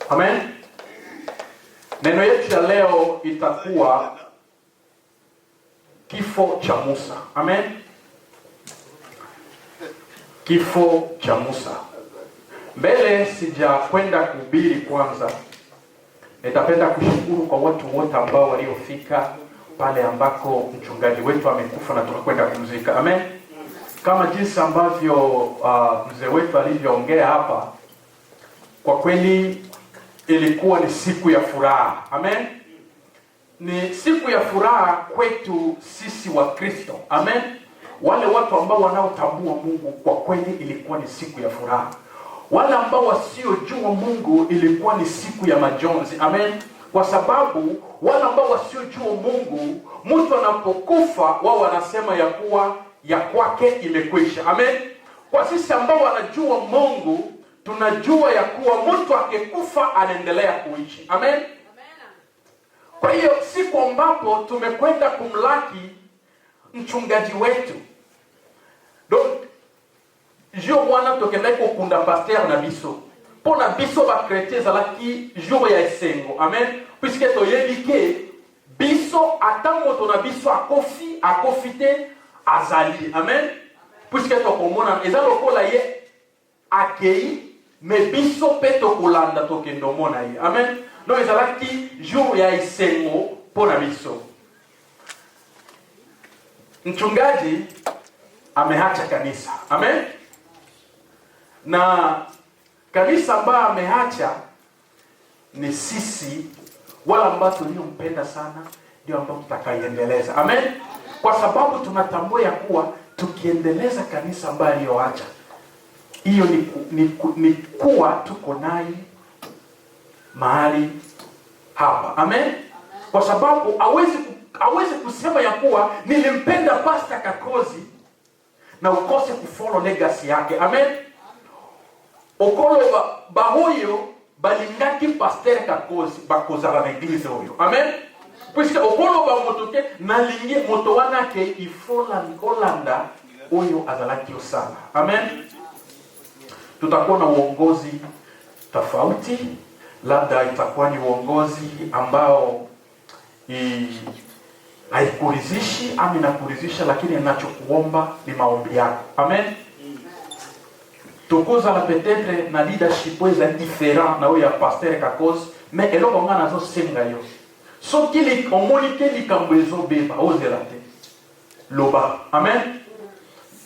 Amen. Neno yetu ya leo itakuwa kifo cha Musa. Amen. Kifo cha Musa. Mbele sijakwenda kuhubiri kwanza, nitapenda kushukuru kwa watu wote ambao waliofika pale ambako mchungaji wetu amekufa na tunakwenda kumzika. Amen. Kama jinsi ambavyo mzee wetu alivyoongea hapa, kwa kweli ilikuwa ni siku ya furaha. Amen. Ni siku ya furaha kwetu sisi wa Kristo. Amen. Wale watu ambao wanaotambua Mungu, kwa kweli ilikuwa ni siku ya furaha. Wale ambao wasiojua Mungu, ilikuwa ni siku ya majonzi. Amen. Kwa sababu wale ambao wasiojua Mungu, mtu anapokufa wao wanasema ya kuwa ya kwake imekwisha. Amen. Kwa sisi ambao wanajua Mungu, tunajua ya kuwa mtu akikufa anaendelea kuishi. Amen. Kwa hiyo siku ambapo tumekwenda kumlaki mchungaji wetu, donc jour wana tokenda kokunda pasteur na biso pona biso ba chrétien zalaki jour ya esengo. Amen. Puisque toyebike biso atango na biso akofite azali. Amen. Puisque tokomona eza lokola ye akei me biso pe tokolanda tokendo mona ye. Amen. Donc ezalaki jour ya esengo pona biso. Mchungaji ameacha kanisa. Amen. Na kanisa ambayo ameacha ni sisi wala ambao tuliompenda sana, ndio ambao tutakaendeleza. Amen. Kwa sababu tunatambua ya kuwa tukiendeleza kanisa ambayo aliyoacha, hiyo ni kuwa tuko naye mahali hapa. Amen. Kwa sababu hawezi kusema ya kuwa nilimpenda Pastor Kakozi na ukose kufollow legacy yake. Amen. Okolo bahoyo balingaki Pasteur Kakozi bakozala na eglise oyo. Amen. Puisque okolo ba motoke na lingi moto wana ke ifola Nikolanda oyo azalaki osala. Amen. Tutakuwa na uongozi tofauti, labda itakuwa ni uongozi ambao haikuridhishi ama inakuridhisha, lakini ninachokuomba ni maombi yako. Amen. Tukuza la peut-être na leadership weza différent na oya Pasteur Kakozi, mais eloko ngana zo senga yo. So kili omonike likambo ezo beba ozela te. Loba. Amen.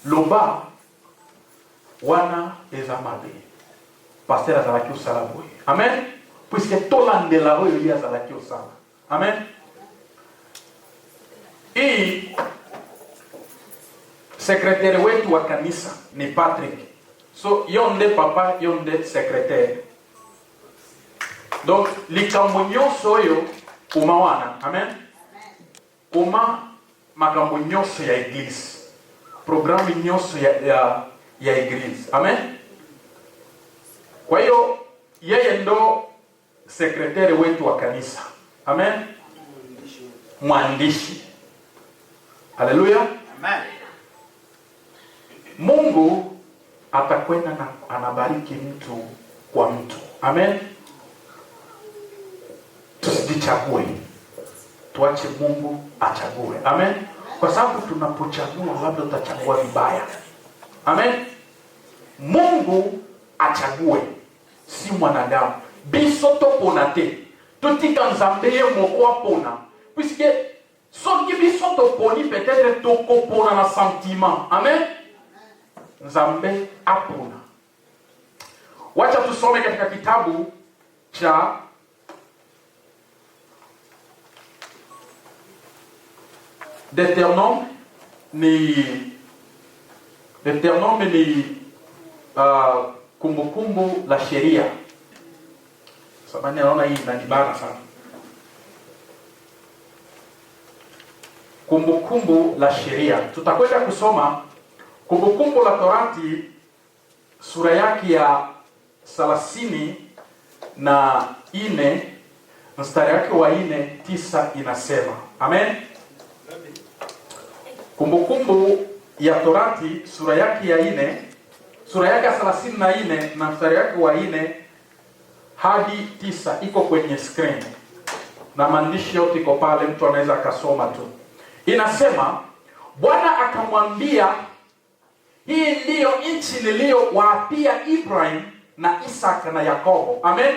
Loba wana ezamabe. Pasteur azalaki osala boye. Amen. Puisque tolandela oyo li azalaki osala. Amen. Et secrétaire wetu wa kanisa ni Patrick. So yonde papa yonde secrétaire. Donc likambo nyonso oyo umawana. Amen. Uma makambo nyonso ya église. Programme nyonso ya église. Amen. Kwa hiyo yeye ndo secrétaire wetu wa kanisa. Amen. Mwandishi. Haleluya. Amen. Mungu atakwenda na anabariki mtu kwa mtu. Amen. Tusijichague. Tuache Mungu achague. Amen. Kwa sababu tunapochagua labda utachagua vibaya. Amen. Mungu achague, si mwanadamu. Biso to ponate. Tutika nzambe moko pona. Puisque soki biso to poni peut-être to kopona na sentiment. Amen. Nzambe apona. Wacha tusome katika kitabu cha Deutéronome ni kumbukumbu la sheria. Sababu naona hii inanibana sana. Kumbukumbu la sheria. Tutakwenda kusoma Kumbukumbu la Torati sura yake ya 34 mstari wake wa 4-9 inasema. Amen. Kumbukumbu ya Torati sura yake ya 34 na mstari wake wa 4 hadi 9 iko kwenye screen. Na maandishi yote iko pale, mtu anaweza akasoma tu. Inasema, Bwana akamwambia, hii ndiyo nchi niliyowaapia Ibrahim na Isaka na Yakobo. Amen.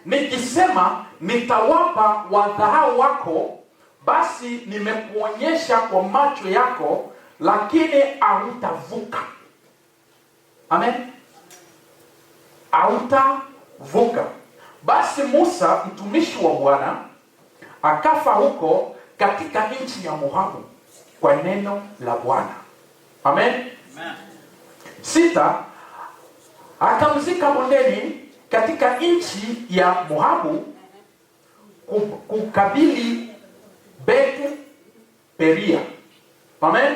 Nikisema nitawapa wadhao wako, basi nimekuonyesha kwa macho yako, lakini hautavuka. Amen. Hautavuka. Basi Musa mtumishi wa Bwana akafa huko katika nchi ya Moabu kwa neno la Bwana. Amen. Amen. 6, akamzika bondeni katika nchi ya Moabu kukabili Beth Peria. Amen.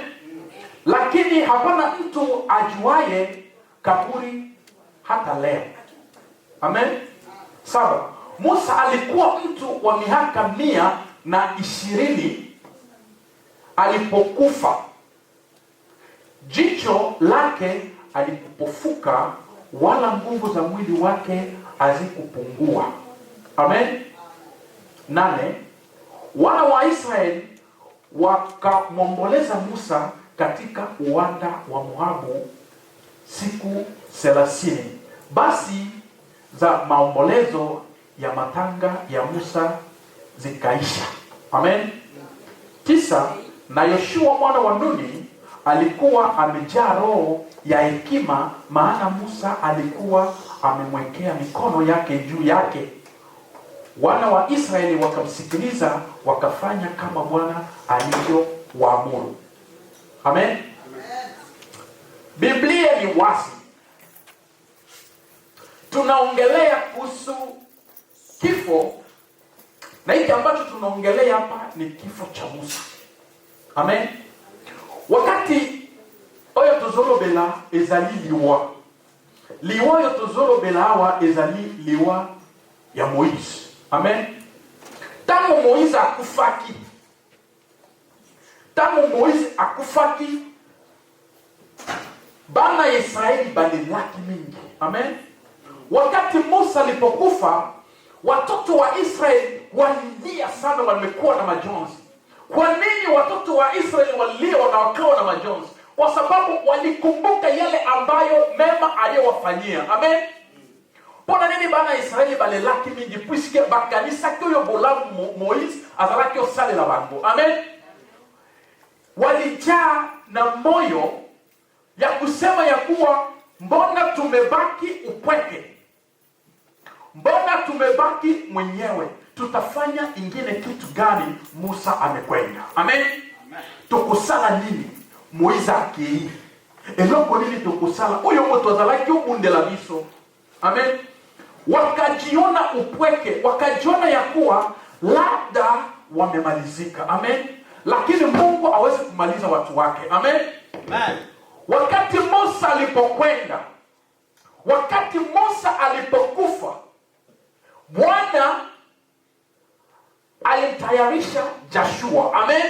Lakini hapana mtu ajuaye kaburi hata leo. Amen. 7, Musa alikuwa mtu wa miaka 120 alipokufa. Jicho lake alikupofuka, wala nguvu za mwili wake hazikupungua. Amen. 8, wana wa Israeli wakamwomboleza Musa katika uwanda wa Moabu siku 30. Basi za maombolezo ya matanga ya Musa zikaisha. Amen. 9, na Yoshua mwana wa Nuni alikuwa amejaa roho ya hekima, maana Musa alikuwa amemwekea mikono yake juu yake. Wana wa Israeli wakamsikiliza, wakafanya kama Bwana alivyowaamuru. Amen. Biblia ni wazi. Tunaongelea kuhusu kifo, na hiki ambacho tunaongelea hapa ni kifo cha Musa. Amen. Wakati oyo tozolobela ezali liwa oyo tozolobela awa ezali liwa ya Moïse. Amen. Tango Moïse akufaki, bana ya Israeli balelaki mingi. Amen. Wakati Musa alipokufa, watoto wa Israeli walilia sana, wamekuwa na majonzi. Kwa nini watoto wa Israeli walilia na wakawa na majonzi? Kwa sababu walikumbuka yale ambayo mema aliyowafanyia. Amen. Pona nini bana Israeli balelaki mingi? Puisque bakanisa koyo bolamu Moïse azalaki osale la bango. Amen. Walijaa na moyo ya kusema ya kuwa, mbona tumebaki upweke? Mbona tumebaki mwenyewe? Tutafanya ingine kitu gani? Musa amekwenda. Amen. Amen. Tukusala nini? Moïse akii. Eloko nini tukusala? Oyo moto azalaki ubundela biso. Amen. Wakajiona upweke, wakajiona ya kuwa labda wamemalizika. Amen. Lakini Mungu hawezi kumaliza watu wake. Amen. Amen. Wakati Musa alipokwenda, wakati Musa alipokufa, Bwana alimtayarisha Joshua. Amen.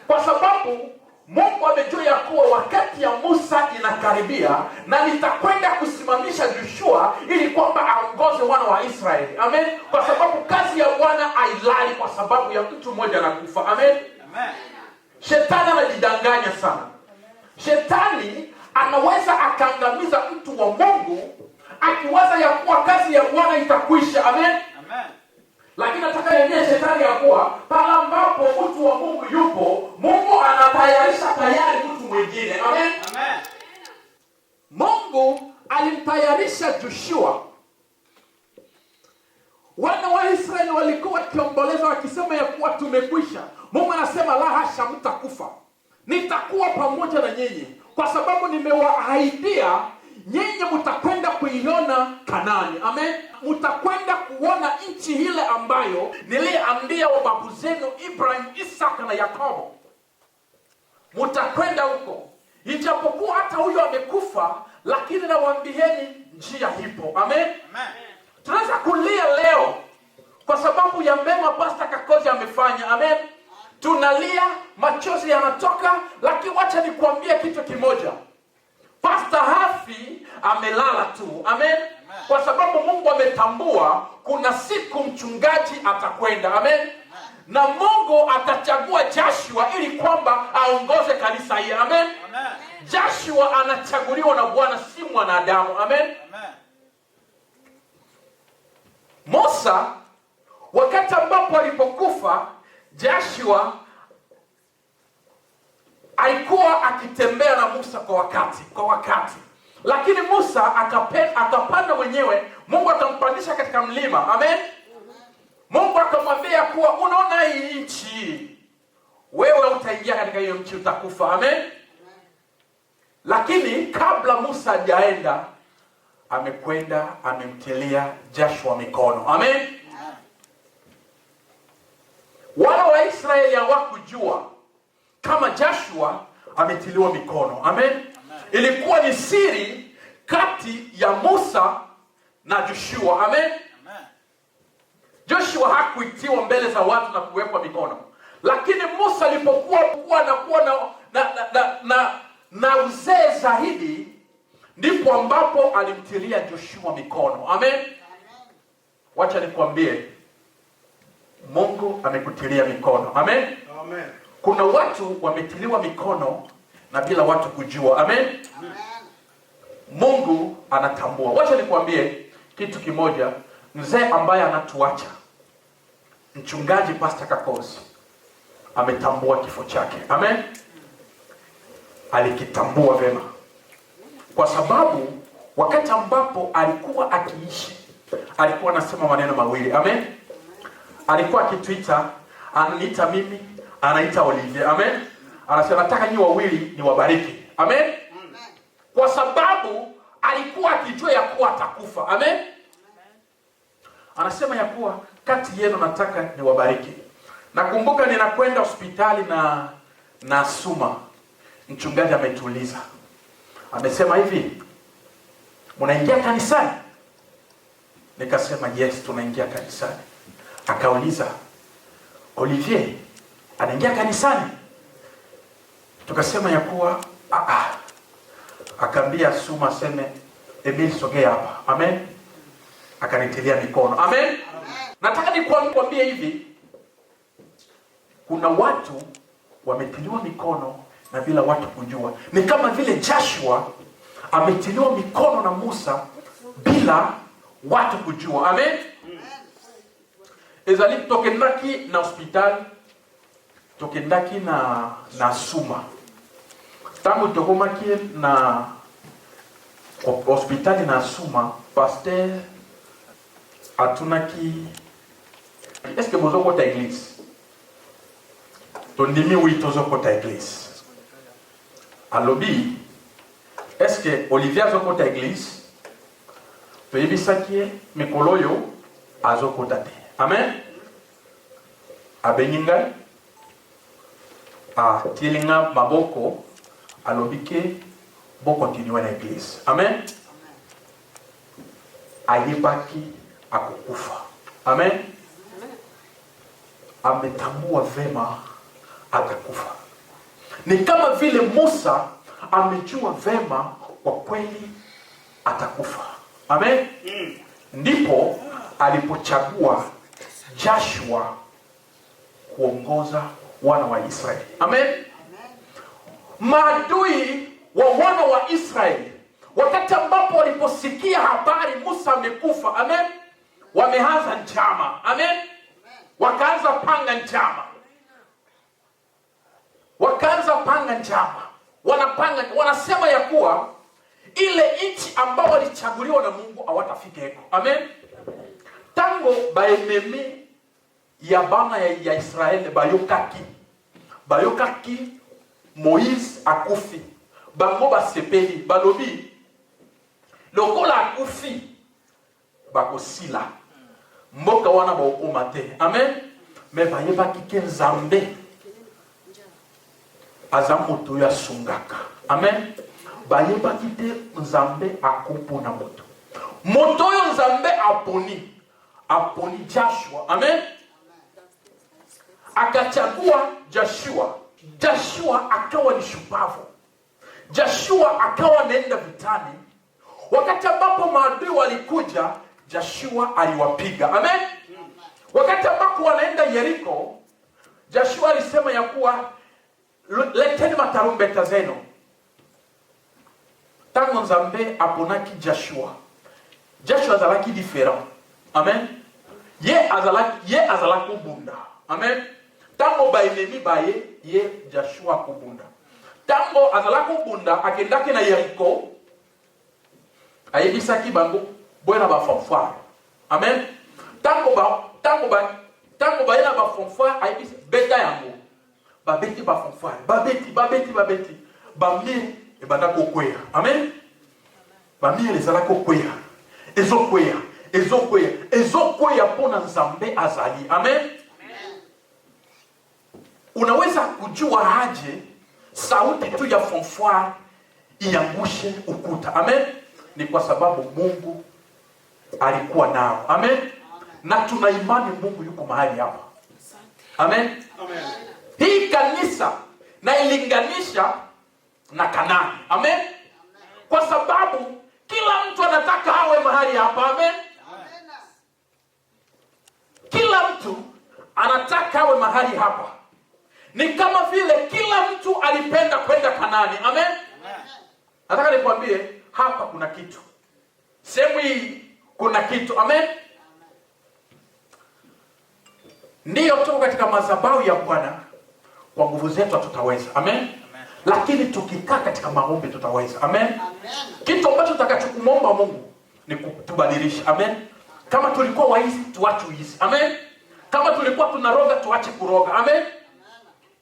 Kwa sababu Mungu amejua ya kuwa wakati ya Musa inakaribia, na nitakwenda kusimamisha Joshua ili kwamba aongoze wana wa Israeli. Amen. Kwa sababu kazi ya Bwana hailali kwa sababu ya mtu mmoja anakufa. Amen. Amen. Shetani anajidanganya sana. Shetani anaweza akaangamiza mtu wa Mungu akiwaza ya kuwa kazi ya Bwana itakwisha. Amen. Amen. Lakini nataka niambie shetani ya kuwa pale ambapo mtu wa Mungu yupo, Mungu anatayarisha tayari mtu mwingine. Amen. Amen. Mungu alimtayarisha Joshua. Wana wa Israeli walikuwa wakiomboleza wakisema ya kuwa tumekwisha. Mungu anasema la hasha, mtakufa. Nitakuwa pamoja na nyinyi kwa sababu nimewaahidia nyinyi mtakwenda kuiona Kanaani. Amen. Mtakwenda kuona nchi ile ambayo niliambia wa babu zenu Ibrahim, Isaka na Yakobo. Mtakwenda huko. Ijapokuwa hata huyo amekufa, lakini nawaambieni njia ipo. Amen. Amen. Tunaweza kulia leo kwa sababu ya mema Pastor Kakozi amefanya. Amen. Tunalia, machozi yanatoka, lakini wacha nikuambie kitu kimoja. Pastor Hafi amelala tu. Amen. Amen. Kwa sababu Mungu ametambua kuna siku mchungaji atakwenda. Amen. Na Mungu atachagua Joshua ili kwamba aongoze kanisa hili. Amen. Joshua anachaguliwa na Bwana, si mwanadamu. Amen. Musa wakati ambapo alipokufa, Joshua alikuwa akitembea na Musa kwa wakati. Lakini Musa akapanda mwenyewe, Mungu akampandisha katika mlima. Amen. Mungu akamwambia kuwa unaona hii nchi, wewe utaingia katika hiyo nchi, utakufa. Amen. Lakini kabla Musa hajaenda, amekwenda amemtilia Joshua mikono. Amen. Wana wa Israeli hawakujua kama Joshua ametiliwa mikono. Amen. Ilikuwa ni siri kati ya Musa na Joshua. Amen. Joshua hakuitiwa mbele za watu na kuwekwa mikono. Lakini Musa alipokuwa na uzee zaidi, ndipo ambapo alimtilia Joshua mikono. Amen. Wacha nikwambie, Mungu amekutilia mikono. Amen. Amen. Kuna watu wametiliwa mikono na bila watu kujua. Amen. Mungu anatambua. Wacha nikwambie kitu kimoja. Mzee ambaye anatuacha, mchungaji Pastor Kakosi, ametambua kifo chake. Amen. Alikitambua vema, kwa sababu wakati ambapo alikuwa akiishi, alikuwa anasema maneno mawili. Amen. Alikuwa akituita, ananiita mimi, anaita Olivier. Amen. Anasema nataka nyinyi wawili niwabariki. Amen. Kwa sababu alikuwa akijua ya kuwa atakufa. Amen. Anasema ya kuwa kati yenu nataka niwabariki. Nakumbuka ninakwenda hospitali na Suma. Mchungaji ametuuliza, amesema hivi, mnaingia kanisani? Nikasema yes, tunaingia kanisani. Akauliza, Olivier anaingia kanisani? Tukasema ya kuwa akaambia Suma seme, Emil sogea hapa. Amen. Akanitilia mikono. Amen. Nataka nikwambie hivi, kuna watu wametiliwa mikono na bila watu kujua. Ni kama vile Joshua ametiliwa mikono na Musa bila watu kujua. Amen. Ezali tokendaki na hospitali, tokendaki na Suma. Tangu tokomaki na hospitali na Suma, pasteur atunaki, est-ce que bozo kota église? Tondimi oui tozo kota église. Alobi, est-ce que Olivier zo kota église? Toyebisaki mikolo yo azo kota te. Amen. Abeninga a tielinga maboko, alobi ke bo continuer na église. Amen. Ayebaki akukufa. Amen. Ametambua vema atakufa. Ni kama vile Musa amejua vema kwa kweli atakufa. Amen. Ndipo alipochagua Joshua kuongoza wana wa Israeli. Amen. Maadui wa wana wa Israeli, wakati ambapo waliposikia habari Musa amekufa, amen, wameanza njama. Amen. Wakaanza panga njama. Wanasema ya kuwa ile nchi ambao walichaguliwa na Mungu hawatafikeko. Amen. Tango baenemi ya bana ya Israeli bayokaki Moïse akufi, bango basepeli balobi lokola akufi bakosila mboka wana baokoma te. Amen. Me bayebaki ke Nzambe aza moto ya sungaka. Amen. Bayebaki te Nzambe akupona moto. Moto yo Nzambe aponi Joshua. Amen. Akachagua Joshua akawa ni shupavu. Joshua akawa nenda vitani Wakati ambapo maadui walikuja, Joshua aliwapiga. Amen. Wakati ambapo wanaenda Yeriko, Joshua alisema ya kuwa leteni matarumbeta zenu. Tango Nzambe aponaki Joshua azalaki différent. Amen. Ye azalaki kubunda. Amen. Tango ba enemi baye, ye Joshua kubunda. Tango azalaki kubunda akendaki na Yeriko, ayebisaki bango boyena ba fanfare. Amen. Tango ba yena ba fanfare ayebisa beta yango. Ba beti ba fanfare. Ba beti. Ba mire e banda kokwea. Amen. Ba mire ezalaki kokwea. Ezokwea pona Nzambe azali. Amen. Unaweza kujua aje sauti tu ya fanfare iangushe ukuta. Amen. Ni kwa sababu Mungu alikuwa nao. Amen. Na tuna imani Mungu yuko mahali hapa. Amen. Amen. Hii kanisa na ilinganisha na Kanaani. Amen. Kwa sababu kila mtu anataka awe mahali hapa. Amen. Kila mtu anataka awe mahali hapa. Ni kama vile kila mtu alipenda kwenda Kanaani. Amen. Nataka nikwambie hapa kuna kitu. Sehemu hii kuna kitu. Amen. Ndiyo tuko katika madhabahu ya Bwana, kwa nguvu zetu tutaweza. Amen. Lakini tukikaa katika maombi tutaweza. Amen. Kitu ambacho tutakachokumomba Mungu ni kutubadilisha. Amen. Kama tulikuwa waizi tuache uizi. Amen. Kama tulikuwa tunaroga tuache kuroga. Amen.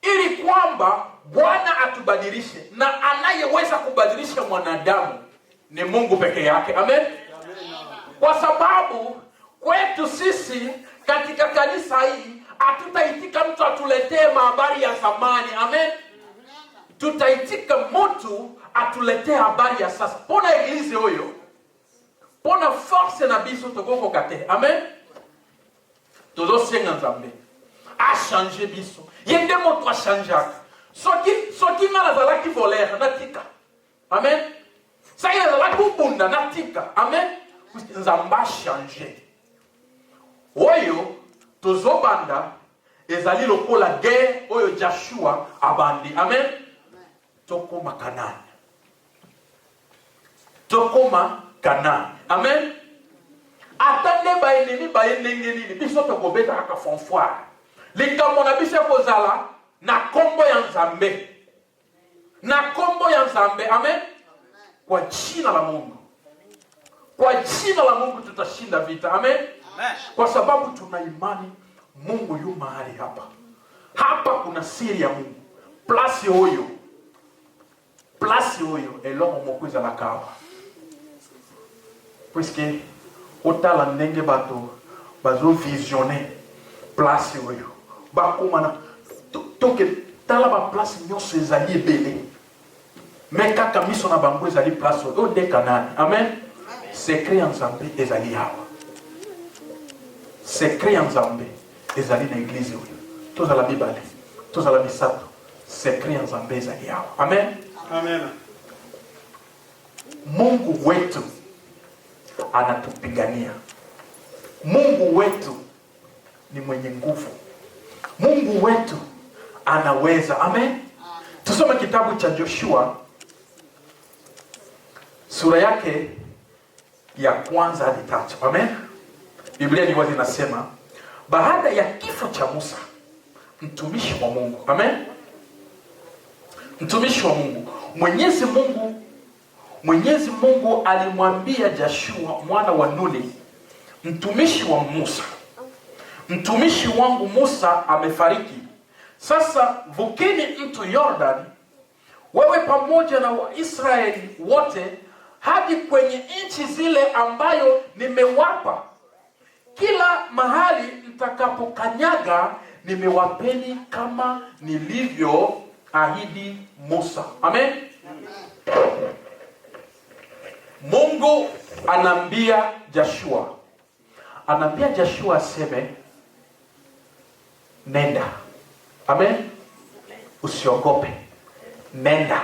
Ili kwamba Bwana atubadilishe, na anayeweza kubadilisha mwanadamu ni Mungu peke yake. Amen. Kwa sababu kwetu sisi katika kanisa hii hatutaitika mtu atuletee habari ya zamani. Amen. Tutaitika mtu atuletee habari ya sasa. Pona eglise oyo, pona force na biso tokoko kate. Amen. Tozo senga Nzambe a changer biso. Yende moto a changer. Soki ngala zalaki voleur natika. Amen. Sa ina zalaki bunda natika. Amen. Nzamba changer. Oyo tozo banda ezali lokola guerre oyo Joshua abandi. Amen. Tokoma Kanaani. Amen. Atande ba enemi ba enengeni biso tokobeta kaka fanfare. Likambo na biso kozala na kombo ya Nzambe. Amen. Kwa jina la Mungu tutashinda vita. Amen. Kwa sababu tuna imani Mungu yu mahali hapa. Hapa kuna siri ya Mungu. Place oyo eloko mokuza la kawa. Puisque otala ndenge bazo visionner place oyo. Bakomana toke tala ba place nyonso ezali ebele. Mais kaka miso na bango ezali place oyo de Kanaani. Amen. Secret ya Nzambe ezali hawa. Secret ya Nzambe ezali na eglise oyo. Tozala bibale, tozala misato. Secret ya Nzambe ezali hawa. Amen. Amen. Mungu wetu anatupigania. Mungu wetu ni mwenye nguvu. Mungu wetu anaweza. Amen. Tusome kitabu cha Joshua sura yake ya 1 hadi 3. Amen. Biblia ni wazi inasema, baada ya kifo cha Musa mtumishi wa Mungu. Amen. Mtumishi wa Mungu, Mwenyezi Mungu alimwambia Joshua mwana wa Nuni, mtumishi wa Musa, mtumishi wangu Musa amefariki. Sasa vukeni mto Yordani, wewe pamoja na Waisraeli wote, hadi kwenye nchi zile ambayo nimewapa. Kila mahali mtakapokanyaga nimewapeni kama nilivyo ahidi Musa. Amen. Mungu anambia Joshua aseme nenda. Amen. Usiogope. Nenda.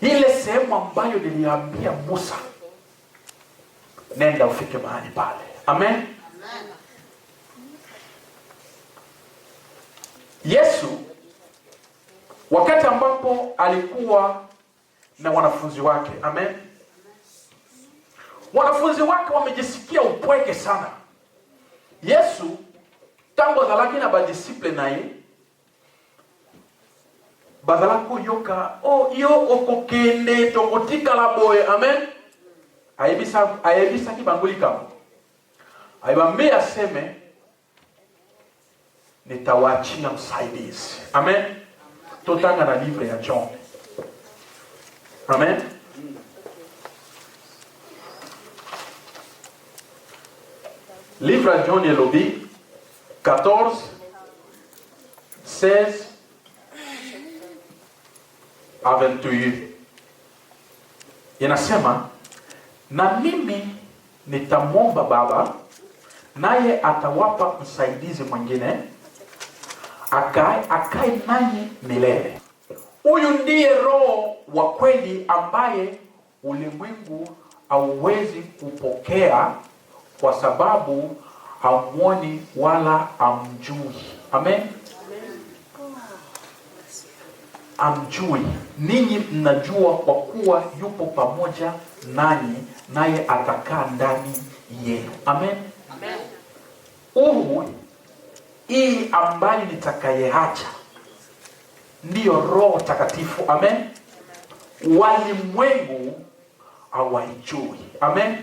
Ile sehemu ambayo niliambia Musa nenda ufike mahali pale. Amen. Yesu wakati ambapo alikuwa na wanafunzi wake, amen, wanafunzi wake wamejisikia upweke sana. Yesu tangu azalaki na badisiple naye bazalako yoka yo okokende tokotikala boye, amen, ayebisa kibangulika ayibambe aseme nitawaachia msaidizi. Amen. Totanga na livre ya John. Amen. Livre ya John elobi 14 16 à 21. Inasema, na mimi nitamwomba Baba naye atawapa msaidizi mwingine akae nanyi milele. Huyu ndiye Roho wa kweli ambaye ulimwengu hauwezi kupokea kwa sababu hamuoni wala hamjui. Amen. Hamjui. Ninyi mnajua kwa kuwa yupo pamoja nanyi naye atakaa ndani yenu. Amen. Hii ambaye nitakayeacha ndiyo Roho Takatifu. Amen. Walimwengu hawaijui. Amen.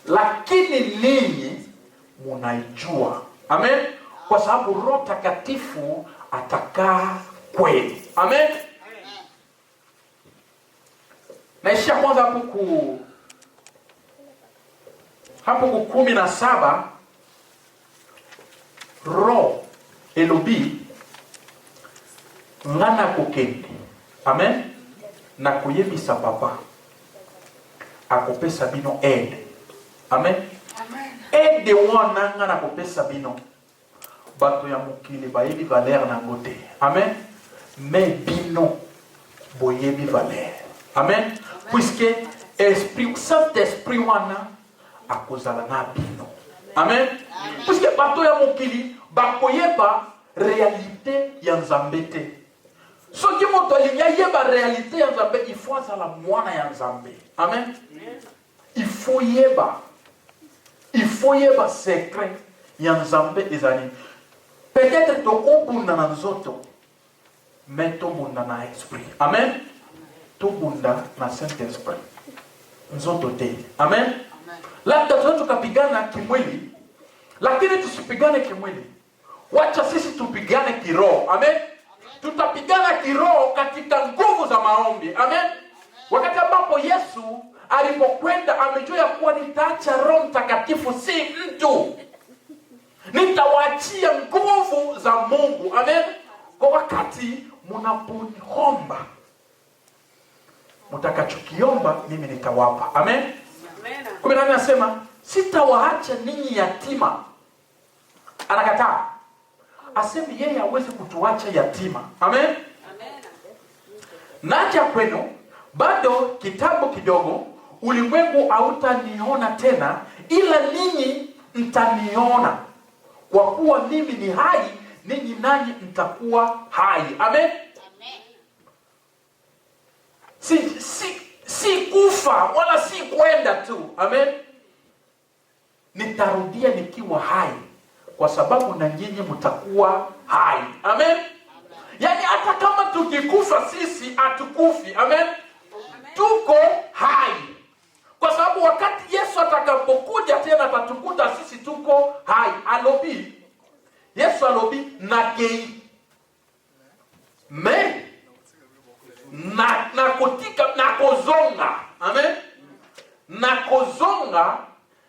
Lakini ninyi munaijua. Amen. Kwa sababu Roho Takatifu atakaa kweli. Amen. Naishia kwanza hapo ku 17. Roho elobi ngana kokende, amen, na kuyebisa Papa akopesa bino aide. Amen. Aide wana ngana kopesa bino bato ya mokili bayebi valeur na ngote. Amen. Mais bino boyebi valeur. Amen. Puisque esprit Saint-Esprit wana akozala na bino. Amen. Puisque bato ya mokili bakoyeba réalité ya Nzambe te. Soki moto alinya yeba réalité ya Nzambe, il faut azala mwana ya Nzambe. Amen. Il faut yeba secret ya Nzambe ezali. Peut-être tokobunda na nzoto, mais tobunda na esprit. Amen. Tobunda na Saint-Esprit. Nzoto te. Amen. Labda tukapigana kimwili, lakini tusipigane kimwili. Wacha sisi tupigane kiroho. Amen. Tutapigana kiroho katika nguvu za maombi. Amen. Wakati ambapo Yesu alipokwenda amejua ya kuwa nitaacha Roho Mtakatifu si mtu. Nitawaachia nguvu za Mungu. Amen. Kwa wakati mnapoomba, mtakachokiomba mimi nitawapa. Amen. Kwa nini anasema sitawaacha ninyi yatima? Anakataa. Asemi yeye hawezi kutuacha yatima. Amen. Naja kwenu bado kitambo kidogo, ulimwengu hautaniona tena, ila ninyi mtaniona. Kwa kuwa mimi ni hai, ninyi nanyi mtakuwa hai. Amen. Si kufa wala si kwenda tu. Amen. Nitarudia nikiwa hai, kwa sababu na nyinyi mtakuwa hai. Amen. Yani hata kama tukikufa sisi hatukufi. Amen. Tuko hai. Kwa sababu wakati Yesu atakapokuja tena atatukuta sisi tuko hai. Alobi. Yesu alobi nakei. Me na kotika na kozonga. Amen. Na kozonga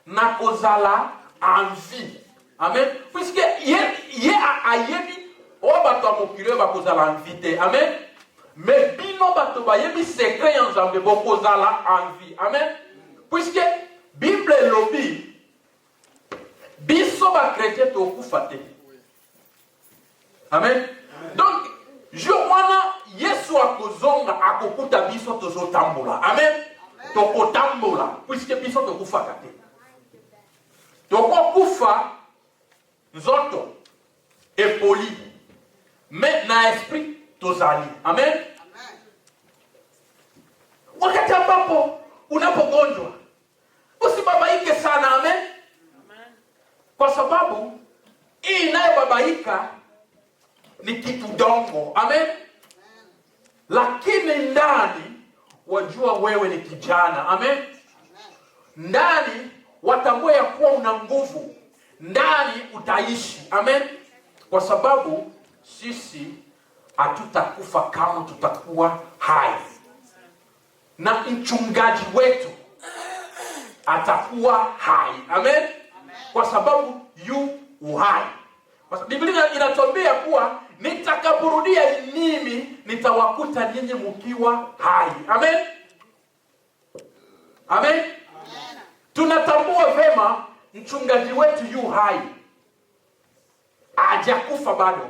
na kozala envie. Amen. Puisque ye a yebi o bato amokile ba kozala envie. Amen. Mais bino bato ba yebi secret ya Nzambe bo kozala envie. Amen. Puisque Bible lobi biso ba chrétien to kufate. Amen. Donc je wana Yesu akozonga akokuta biso tozotambola. Amen. Tokotambola puisque biso tokufaka te. toko kufa nzoto epoli mais na esprit tozali. Amen. Wakati ambapo unapogonjwa usibabaike sana. Amen. Kwa sababu hii inayobabaika ni kitu dongo. Amen. Lakini ndani wajua wewe ni kijana. Amen. Ndani watambua ya kuwa una nguvu. Ndani utaishi. Amen. Kwa sababu sisi hatutakufa kama tutakuwa hai. Na mchungaji wetu atakuwa hai. Amen. Kwa sababu yu uhai. Biblia inatuambia kuwa nitakaporudia mimi nitawakuta ninyi mkiwa hai. Amen. Amen. Tunatambua vema mchungaji wetu yu hai. Hajakufa bado.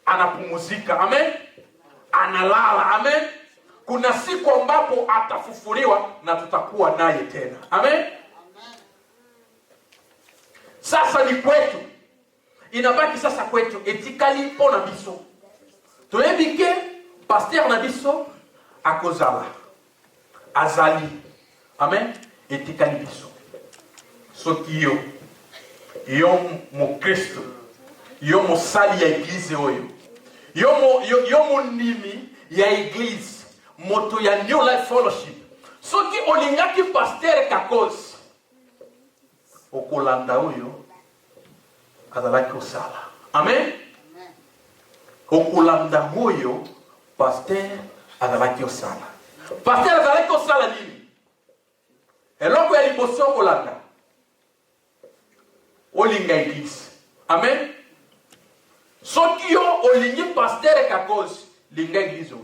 Anapumzika. Amen. Analala. Amen. Kuna siku ambapo atafufuliwa na tutakuwa naye tena. Amen. Sasa ni kwetu. Inabaki sasa kwetu etikali pona biso. Toyebike pasteur na biso akozala. Azali. Amen. Etikali biso. Soki yo mo Kristo. Yo mo sali ya eglise oyo. Yo mo nimi ya eglise. Moto ya New Life Fellowship. Soki olingaki pasteur kakosi. Okolanda oyo azalaki osala. Amen. Okolanda oyo pasteur azalaki osala. Pasteur azalaki osala nini? Eloko ya liboso okolanda olinga eglise. Amen. Soki yo olingi pasteur kakosi linga eglise oyo.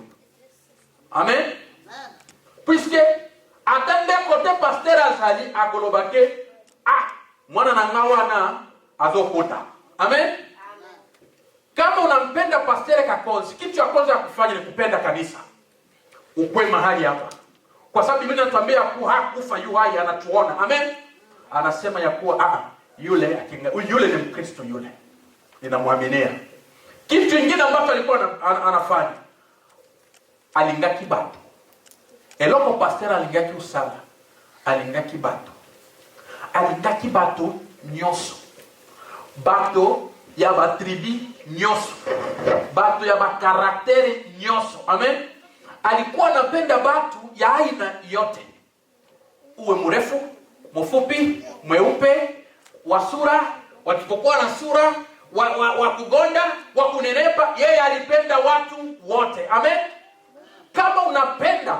Amen. Puisque atende kote pasteur azali akolobake mwana na ngawana azokota. Amen. Kama unampenda pasteur kakosi, kitu cha kwanza kufanya ni kupenda kanisa. Ukwe mahali hapa. Kwa sababu Biblia inatuambia kuwa hakufa yu hai anatuona. Amen. Anasema ya kuwa yule ni Mkristo yule. Ninamwaminia. Kitu kingine ambacho alikuwa anafanya. Alingaki batu. Eloko pasteur alingaki usala. Alingaki batu. Alingaki batu nyoso. Bato ya ba tribi nyoso. Bato ya ba karakteri nyoso. Amen. Alikuwa anapenda batu ya aina yote. Uwe mrefu, mfupi, mweupe, wasura, watupokuwa na sura, wakugonda, wakunenepa, yeye alipenda watu wote. Amen. Kama unapenda,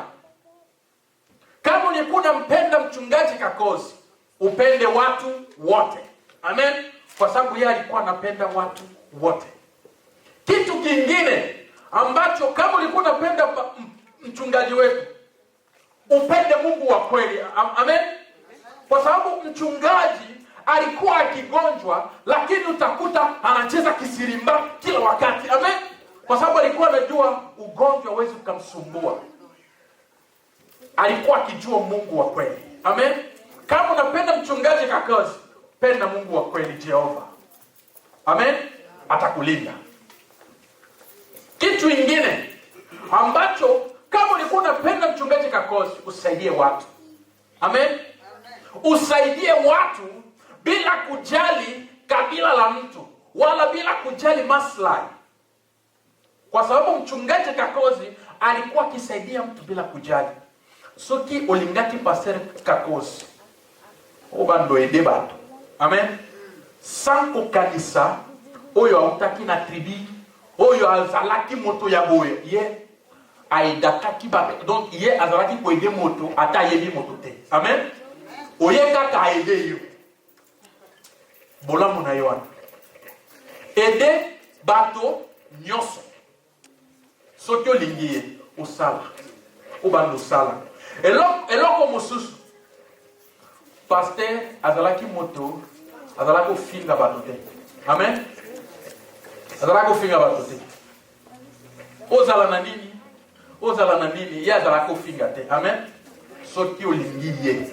kama ulikuwa unampenda mchungaji kakosi, upende watu wote. Amen. Kwa sababu yeye alikuwa anapenda watu wote. Kitu kingine ambacho kama ulikuwa unapenda mchungaji wetu, upende Mungu wa kweli. Amen. Kwa sababu mchungaji alikuwa akigonjwa, lakini utakuta anacheza kisirimba kila wakati. Amen. Kwa sababu alikuwa anajua ugonjwa hauwezi kumsumbua. Alikuwa akijua Mungu wa kweli. Amen. Kama unapenda mchungaji kakosi, penda Mungu wa kweli Jehova. Amen. Atakulinda. Kitu kingine ambacho kama ulikuwa unapenda mchungaji kakosi, usaidie watu. Amen. Usaidie watu bila kujali kabila la mtu wala bila kujali maslahi. Kwa sababu mchungaji kakosi alikuwa akisaidia mtu bila kujali. Soki olingaki pasteur kakosi, obando ede bato. Amen. Sanko kanisa oyo autaki na tribi, oyo azalaki moto ya boye, ye aidakaki bato. Donc ye azalaki ko ede moto ata yebi moto te. Amen. Oye kaka ede yo. Bolamu na yoana. Ede bato nyoso. Soki olingi ye osala. Obando sala. Eloko mosusu. Pasteur azalaki moto azalaki ofinga bato te. Amen. Azalaki ofinga bato te. Ozala na nini? Ozala na nini? Ye azalaki ofinga te. Amen. Soki olingi ye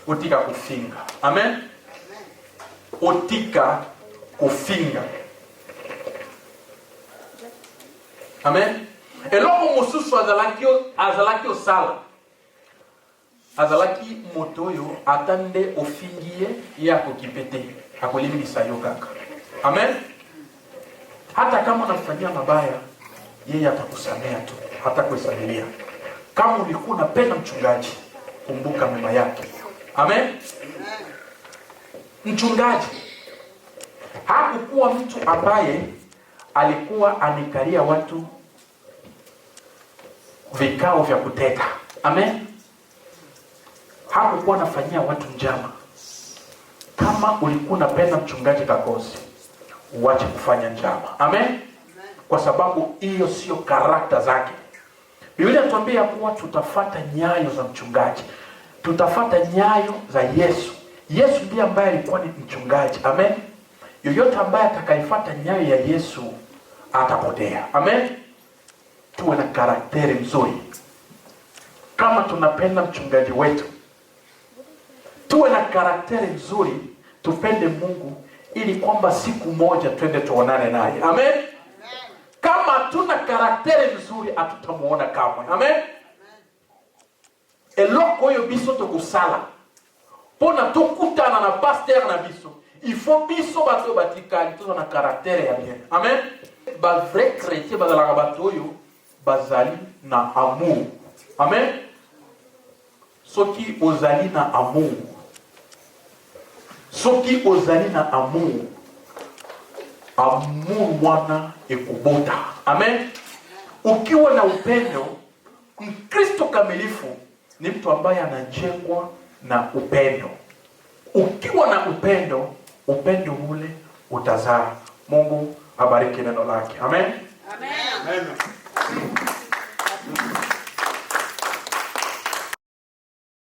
otika kofinga. Amen. otika kofinga. Amen. Eloko mosusu azalaki osala. Azalaki motoyo atande ofingie ya kokipete. Akolimbisa yo kaka. Amen. Hata kama unafanyia mabaya, yeye atakusamea tu, hata kuhesabiria. Kama ulikuwa unapenda mchungaji, kumbuka mema yake. Amen. Mchungaji hakukuwa mtu ambaye alikuwa anikalia watu vikao vya kuteta. Amen. Hakukuwa anafanyia watu njama. Kama ulikuwa unapenda mchungaji Kakosi, uache kufanya njama. Amen. Kwa sababu hiyo sio karakta zake. Biblia inatuambia kuwa tutafata nyayo za mchungaji. Tutafata nyayo za Yesu. Yesu ndiye ambaye alikuwa ni mchungaji. Amen. Yoyote ambaye atakayefuata nyayo ya Yesu atapotea. Amen. Tuwe na karakteri nzuri. Kama tunapenda mchungaji wetu, tuwe na karakteri nzuri, tupende Mungu ili kwamba siku moja twende tuonane naye. Amen. Kama tuna karakteri nzuri, hatutamuona kamwe. Amen. Eloko yo biso to kusala. Pona tokutana na pasteur na biso. Il faut biso bato batikali to na karakteri ya bien. Amen. Ba vrai chrétien bazala bato yo bazali na amour. Amen. Soki ozali na amour. Soki ozali na amour. Amour wana ekubota. Amen. Ukiwa na upendo, Mkristo kamilifu ni mtu ambaye anajengwa na upendo. Ukiwa na upendo, upendo ule utazaa. Mungu abariki neno lake. Amen. Amen. Amen.